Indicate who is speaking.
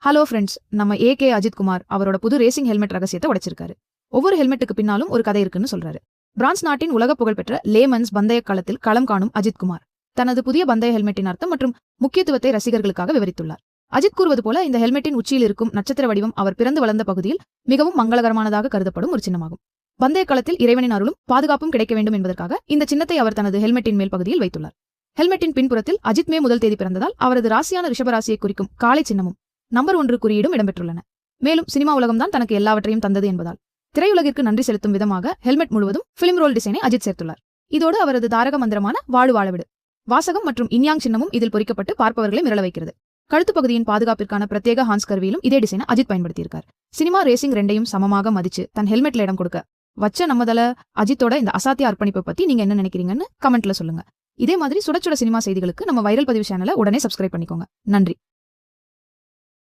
Speaker 1: Hello friends, நம்ம AK Ajith Kumar அவரோட புது ரேசிங் ஹெல்மெட் ரகசியத்தை உடைச்சிருக்காரு. ஒவ்வொரு ஹெல்மெட்டுக்கு பின்னாலும் ஒரு கதை இருக்குன்னு சொல்றாரு. பிரான்ஸ் நாட்டின் உலக புகழ்பெற்ற லேமன்ஸ் பந்தய களத்தில் களம் காணும் அஜித் குமார் தனது புதிய பந்தய ஹெல்மெட்டின் அர்த்தம் மற்றும் முக்கியத்துவத்தை ரசிகர்களுக்காக விவரித்துள்ளார். அஜித் கூறுவது போல, இந்த ஹெல்மெட்டின் உச்சியில் இருக்கும் நட்சத்திர வடிவம் அவர் பிறந்து வளர்ந்த பகுதியில் மிகவும் மங்களகரமானதாக கருதப்படும் ஒரு சின்னமாகும். பந்தய களத்தில் இறைவனின் அருளும் பாதுகாப்பும் கிடைக்க வேண்டும் என்பதற்காக இந்த சின்னத்தை அவர் தனது ஹெல்மெட்டின் மேல் பகுதியில் வைத்துள்ளார். ஹெல்மெட்டின் பின்புறத்தில் அஜித் மே 1 தேதி பிறந்ததால் அவரது ராசியான ரிஷபராசியை குறிக்கும் காளை சின்னமும் நம்பர் 1 குறியீடும் இடம்பெற்றுள்ளன. மேலும் சினிமா உலகம்தான் தனக்கு எல்லாவற்றையும் தந்தது என்பதால் திரையுலகிற்கு நன்றி செலுத்தும் விதமாக ஹெல்மெட் முழுவதும் பிலிம் ரோல் டிசைனை அஜித் சேர்த்துள்ளார். இதோடு அவரது தாரக மந்திரமான வாழு வாழவிடு வாசகம் மற்றும் இன்யாங் சின்னமும் இதில் பொறிக்கப்பட்டு பார்ப்பவர்களை மிரள வைக்கிறது. கழுத்து பகுதியின் பாதுகாப்பிற்கான பிரத்யேக ஹான்ஸ் கருவியிலும் இதே டிசைனை அஜித் பயன்படுத்தியிருக்கார். சினிமா ரேசிங் ரெண்டையும் சமமாக மதிச்சு தன் ஹெல்மெட்ல இடம் கொடுக்க வச்ச நம்மதல அஜித்தோட இந்த அசாத்திய அர்ப்பணிப்பை பத்தி நீங்க என்ன நினைக்கிறீங்கன்னு கமெண்ட்ல சொல்லுங்க. இதே மாதிரி சுட சுட சினிமா செய்திகளுக்கு நம்ம வைரல் பதிவு சேனலை உடனே சப்ஸ்கிரைப் பண்ணிக்கோங்க. நன்றி.